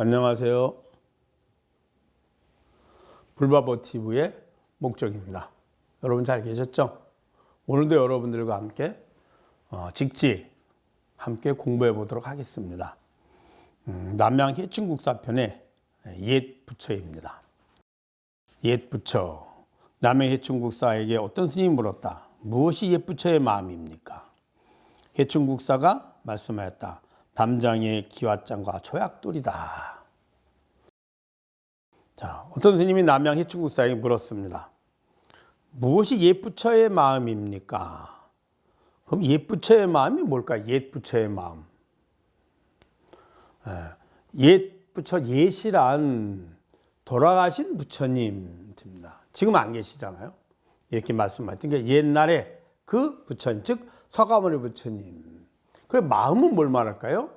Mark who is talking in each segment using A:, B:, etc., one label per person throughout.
A: 안녕하세요. 불바보TV의 목적입니다. 여러분 잘 계셨죠? 오늘도 여러분들과 함께 직지 함께 공부해 보도록 하겠습니다. 남양 해충국사편의 옛 부처입니다. 옛 부처. 남양 해충국사에게 어떤 스님이 물었다. 무엇이 옛 부처의 마음입니까? 해충국사가 말씀하였다. 담장의 기왓장과 조약돌이다. 자, 어떤 스님이 남양 해충국사에게 물었습니다. 무엇이 옛 부처의 마음입니까? 그럼 옛 부처의 마음이 뭘까? 옛 부처의 마음. 옛 부처, 옛이란 돌아가신 부처님입니다. 지금 안 계시잖아요. 이렇게 말씀하셨던 게 옛날에 그 부처님, 즉 서가모니 부처님. 그 마음은 뭘 말할까요?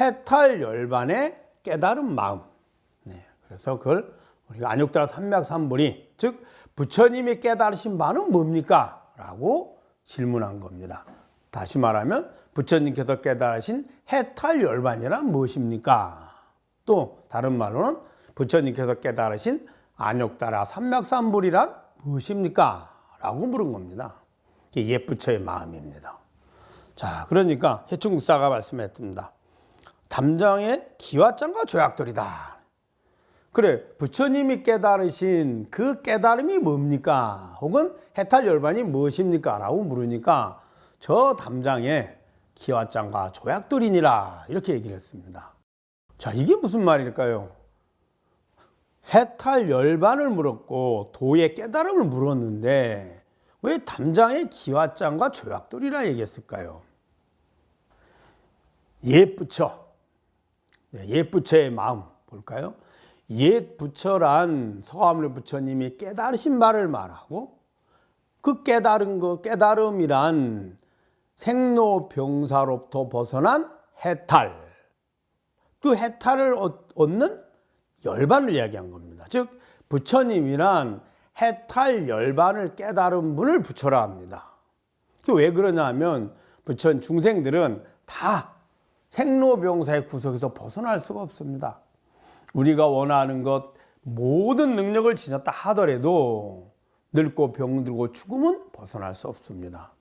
A: 해탈 열반의 깨달은 마음. 그래서 그걸 우리가 안욕따라 삼맥삼불이, 즉 부처님이 깨달으신 바는 뭡니까? 라고 질문한 겁니다. 다시 말하면 부처님께서 깨달으신 해탈 열반이란 무엇입니까? 또 다른 말로는 부처님께서 깨달으신 안욕따라 삼맥삼불이란 무엇입니까? 라고 물은 겁니다. 이게 옛 부처의 마음입니다. 자, 그러니까 해충국사가 말씀했습니다. 담장의 기왓장과 조약돌이다. 그래, 부처님이 깨달으신 그 깨달음이 뭡니까? 혹은 해탈 열반이 무엇입니까? 라고 물으니까 저 담장에 기왓장과 조약돌이니라 이렇게 얘기를 했습니다. 자, 이게 무슨 말일까요? 해탈 열반을 물었고 도의 깨달음을 물었는데 왜 담장의 기왓장과 조약돌이라 얘기했을까요? 옛 부처, 옛 부처의 마음 볼까요? 옛 부처란 서가모니 부처님이 깨달으신 바를 말하고 그 깨달음이란 생로병사로부터 벗어난 해탈, 그 해탈을 얻는 열반을 이야기한 겁니다. 즉 부처님이란 해탈 열반을 깨달은 분을 부처라 합니다. 왜 그러냐 하면 부처 중생들은 다 생로병사의 구속에서 벗어날 수가 없습니다. 우리가 원하는 것 모든 능력을 지녔다 하더라도 늙고 병들고 죽으면 벗어날 수 없습니다.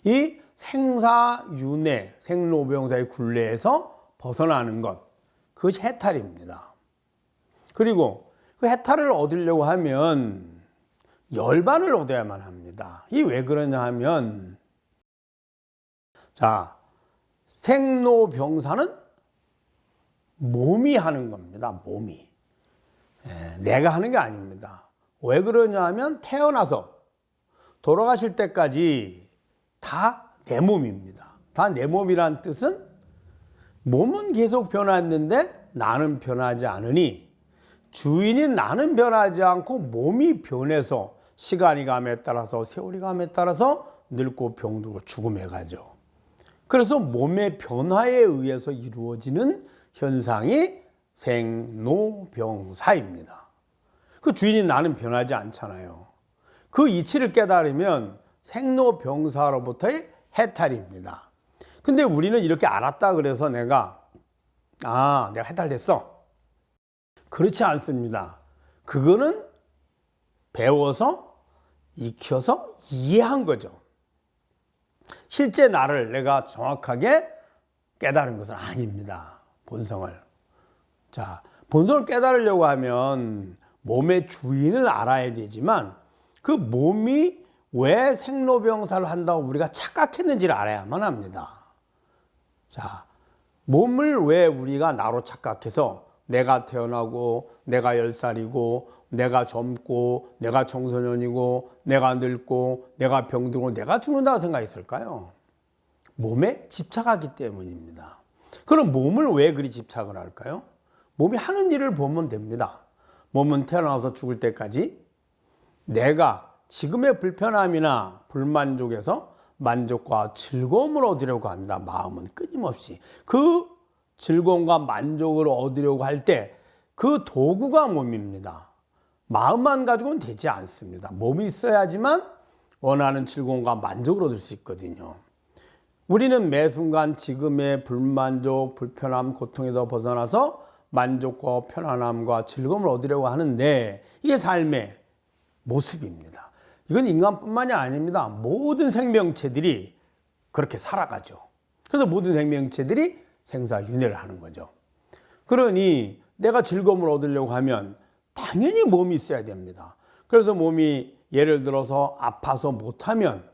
A: 이 생사윤회, 생로병사의 굴레에서 벗어나는 것, 그것이 해탈입니다. 그리고 그 해탈을 얻으려고 하면 열반을 얻어야만 합니다. 이게 왜 그러냐 하면, 자, 생로병사는 몸이 하는 겁니다. 몸이. 내가 하는 게 아닙니다. 왜 그러냐 하면 태어나서 돌아가실 때까지 다 내 몸입니다. 다 내 몸이란 뜻은 몸은 계속 변했는데 나는 변하지 않으니 주인인 나는 변하지 않고 몸이 변해서 시간이 감에 따라서 세월이 감에 따라서 늙고 병들고 죽음에 가죠. 그래서 몸의 변화에 의해서 이루어지는 현상이 생로병사입니다. 그 주인인 나는 변하지 않잖아요. 그 이치를 깨달으면 생로병사로부터의 해탈입니다. 근데 우리는 이렇게 알았다 그래서 내가 해탈됐어. 그렇지 않습니다. 그거는 배워서 익혀서 이해한 거죠. 실제 나를 내가 정확하게 깨달은 것은 아닙니다. 본성을. 자, 본성을 깨달으려고 하면 몸의 주인을 알아야 되지만 그 몸이 왜 생로병사를 한다고 우리가 착각했는지를 알아야만 합니다. 자, 몸을 왜 우리가 나로 착각해서 내가 태어나고 내가 10살이고 내가 젊고 내가 청소년이고 내가 늙고 내가 병들고 내가 죽는다고 생각했을까요? 몸에 집착하기 때문입니다. 그럼 몸을 왜 그리 집착을 할까요? 몸이 하는 일을 보면 됩니다. 몸은 태어나서 죽을 때까지 내가 지금의 불편함이나 불만족에서 만족과 즐거움을 얻으려고 합니다. 마음은 끊임없이. 그 즐거움과 만족을 얻으려고 할 때 그 도구가 몸입니다. 마음만 가지고는 되지 않습니다. 몸이 있어야지만 원하는 즐거움과 만족을 얻을 수 있거든요. 우리는 매 순간 지금의 불만족, 불편함, 고통에서 벗어나서 만족과 편안함과 즐거움을 얻으려고 하는데 이게 삶의 모습입니다. 이건 인간뿐만이 아닙니다. 모든 생명체들이 그렇게 살아가죠. 그래서 모든 생명체들이 생사윤회를 하는 거죠. 그러니 내가 즐거움을 얻으려고 하면 당연히 몸이 있어야 됩니다. 그래서 몸이 예를 들어서 아파서 못하면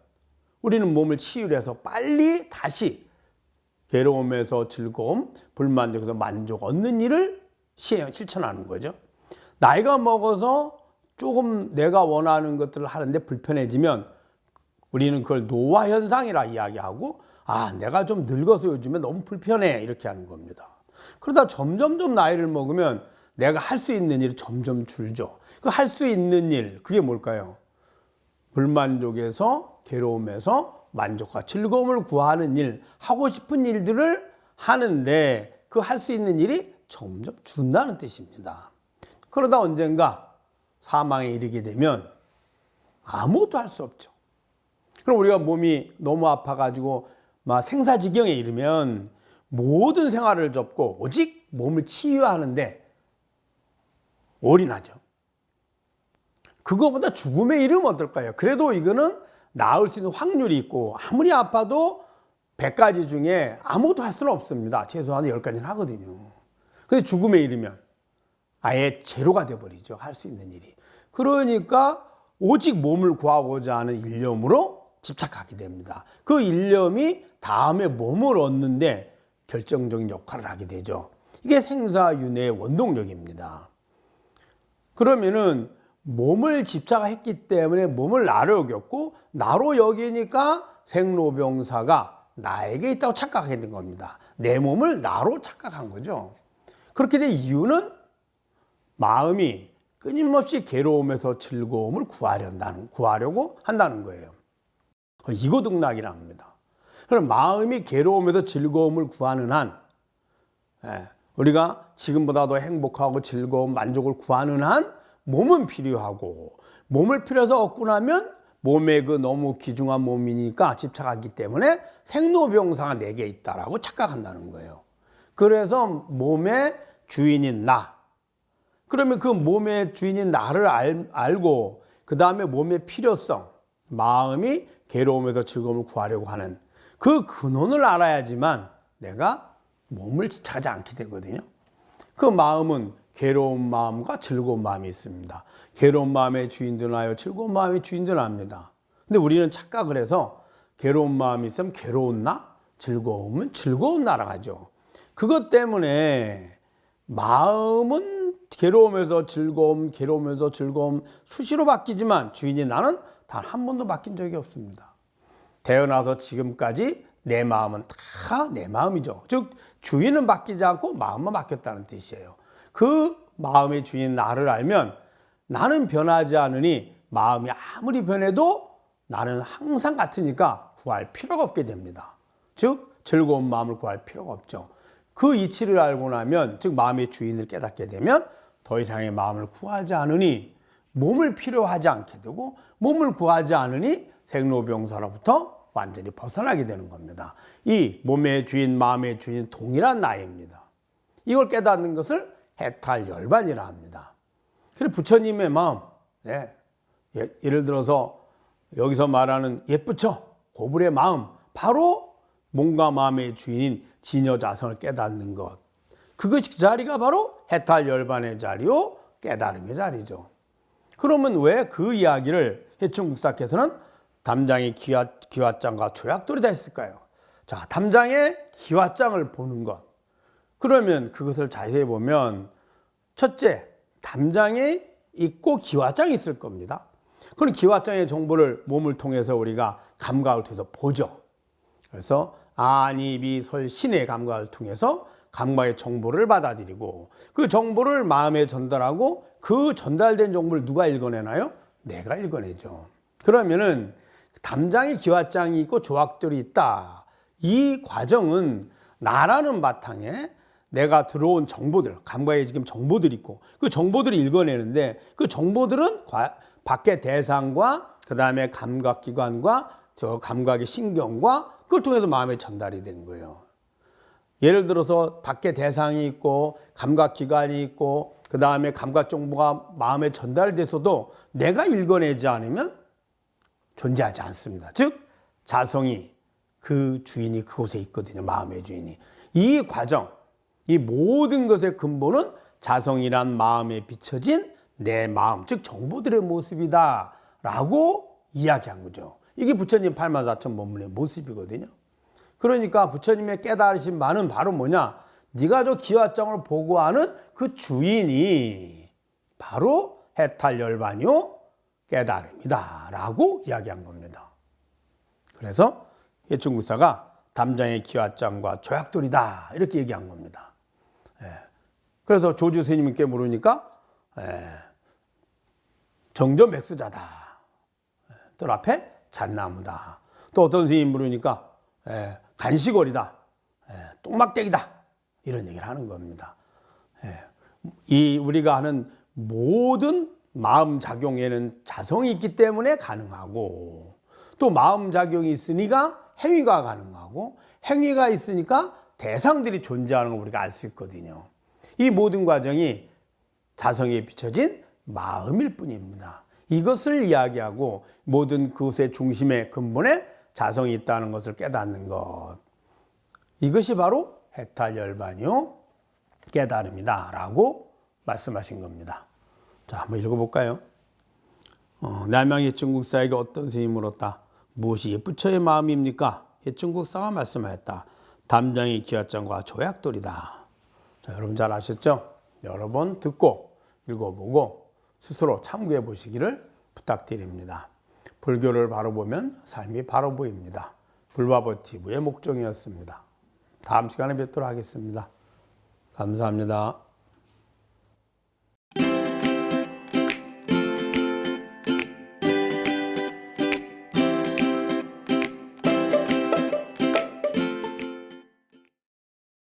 A: 우리는 몸을 치유해서 빨리 다시 괴로움에서 즐거움, 불만족에서 만족 얻는 일을 실천하는 거죠. 나이가 먹어서 조금 내가 원하는 것들을 하는데 불편해지면 우리는 그걸 노화 현상이라 이야기하고 내가 좀 늙어서 요즘에 너무 불편해 이렇게 하는 겁니다. 그러다 점점점 나이를 먹으면 내가 할 수 있는 일이 점점 줄죠. 그 할 수 있는 일, 그게 뭘까요? 불만족에서 괴로움에서 만족과 즐거움을 구하는 일, 하고 싶은 일들을 하는데 그 할 수 있는 일이 점점 준다는 뜻입니다. 그러다 언젠가 사망에 이르게 되면 아무것도 할 수 없죠. 그럼 우리가 몸이 너무 아파가지고 막 생사지경에 이르면 모든 생활을 접고 오직 몸을 치유하는데 올인하죠. 그거보다 죽음에 이르면 어떨까요? 그래도 이거는 나을 수 있는 확률이 있고 아무리 아파도 100가지 중에 아무것도 할 수는 없습니다. 최소한 10가지는 하거든요. 근데 죽음에 이르면 아예 제로가 돼버리죠. 할 수 있는 일이. 그러니까 오직 몸을 구하고자 하는 일념으로 집착하게 됩니다. 그 일념이 다음에 몸을 얻는데 결정적인 역할을 하게 되죠. 이게 생사윤회의 원동력입니다. 그러면은 몸을 집착했기 때문에 몸을 나로 여겼고 나로 여기니까 생로병사가 나에게 있다고 착각하게 된 겁니다. 내 몸을 나로 착각한 거죠. 그렇게 된 이유는 마음이 끊임없이 괴로움에서 즐거움을 구하려고 한다는 거예요. 이고등락이라 합니다. 그럼 마음이 괴로움에서 즐거움을 구하는 한, 우리가 지금보다 더 행복하고 즐거움, 만족을 구하는 한 몸은 필요하고, 몸을 필요해서 얻고 나면 몸에 그 너무 귀중한 몸이니까 집착하기 때문에 생로병사가 내게 있다라고 착각한다는 거예요. 그래서 몸의 주인인 나, 그러면 그 몸의 주인인 나를 알고 그 다음에 몸의 필요성, 마음이 괴로움에서 즐거움을 구하려고 하는 그 근원을 알아야지만 내가 몸을 집착하지 않게 되거든요. 그 마음은 괴로운 마음과 즐거운 마음이 있습니다. 괴로운 마음의 주인들은 하여 즐거운 마음의 주인들은 합니다. 근데 우리는 착각을 해서 괴로운 마음이 있으면 괴로운 나, 즐거움은 즐거운 나라 가죠. 그것 때문에 마음은 괴로움에서 즐거움, 괴로움에서 즐거움 수시로 바뀌지만 주인이 나는 단 한 번도 바뀐 적이 없습니다. 태어나서 지금까지 내 마음은 다 내 마음이죠. 즉 주인은 바뀌지 않고 마음만 바뀌었다는 뜻이에요. 그 마음의 주인 나를 알면 나는 변하지 않으니 마음이 아무리 변해도 나는 항상 같으니까 구할 필요가 없게 됩니다. 즉 즐거운 마음을 구할 필요가 없죠. 그 이치를 알고 나면, 즉 마음의 주인을 깨닫게 되면 더 이상의 마음을 구하지 않으니 몸을 필요하지 않게 되고, 몸을 구하지 않으니 생로병사로부터 완전히 벗어나게 되는 겁니다. 이 몸의 주인, 마음의 주인 동일한 나입니다. 이걸 깨닫는 것을 해탈열반이라 합니다. 그리고 부처님의 마음, 예를 들어서 여기서 말하는 옛부처, 고불의 마음, 바로 몸과 마음의 주인인 진여자성을 깨닫는 것, 그것이 그 자리가 바로 해탈열반의 자리요 깨달음의 자리죠. 그러면 왜 그 이야기를 해충국사께서는 담장의 기와장과 조약돌이다 했을까요? 자, 담장의 기와장을 보는 것. 그러면 그것을 자세히 보면 첫째, 담장에 있고 기와장이 있을 겁니다. 그럼 기와장의 정보를 몸을 통해서 우리가 감각을 통해서 보죠. 그래서 아니비설신의 감각을 통해서 감각의 정보를 받아들이고 그 정보를 마음에 전달하고 그 전달된 정보를 누가 읽어내나요? 내가 읽어내죠. 그러면은 담장에 기와장이 있고 조약돌이 있다. 이 과정은 나라는 바탕에 내가 들어온 정보들, 감각에 지금 정보들이 있고 그 정보들을 읽어내는데 그 정보들은 밖의 대상과 그 다음에 감각기관과 저 감각의 신경과 그걸 통해서 마음에 전달이 된 거예요. 예를 들어서 밖에 대상이 있고 감각기관이 있고 그 다음에 감각 정보가 마음에 전달돼서도 내가 읽어내지 않으면 존재하지 않습니다. 즉 자성이 그 주인이 그곳에 있거든요. 마음의 주인이. 이 과정, 이 모든 것의 근본은 자성이란 마음에 비춰진 내 마음, 즉 정보들의 모습이다 라고 이야기한 거죠. 이게 부처님 84,000 법문의 모습이거든요. 그러니까 부처님의 깨달으신 바는 바로 뭐냐? 네가 저 기와장을 보고하는 그 주인이 바로 해탈열반요 깨달음이다 라고 이야기한 겁니다. 그래서 예충국사가 담장의 기와장과 조약돌이다 이렇게 얘기한 겁니다. 그래서 조주 스님께 물으니까 정전백수자다. 뜰 앞에 잣나무다. 또 어떤 스님 물으니까 간시거리다. 똥막대기다. 이런 얘기를 하는 겁니다. 이 우리가 하는 모든 마음 작용에는 자성이 있기 때문에 가능하고 또 마음 작용이 있으니까 행위가 가능하고 행위가 있으니까 대상들이 존재하는 걸 우리가 알 수 있거든요. 이 모든 과정이 자성에 비춰진 마음일 뿐입니다. 이것을 이야기하고 모든 그것의 중심의 근본에 자성이 있다는 것을 깨닫는 것. 이것이 바로 해탈열반요 깨달음이다 라고 말씀하신 겁니다. 자, 한번 읽어볼까요? 남양 예충국사에게 어떤 스님이 물었다. 무엇이 부처의 마음입니까? 예충국사가 말씀하였다. 담장의 기와장과 조약돌이다. 자, 여러분 잘 아셨죠? 여러 번 듣고 읽어보고 스스로 참고해 보시기를 부탁드립니다. 불교를 바로 보면 삶이 바로 보입니다. 불바보TV의 목종이었습니다. 다음 시간에 뵙도록 하겠습니다. 감사합니다.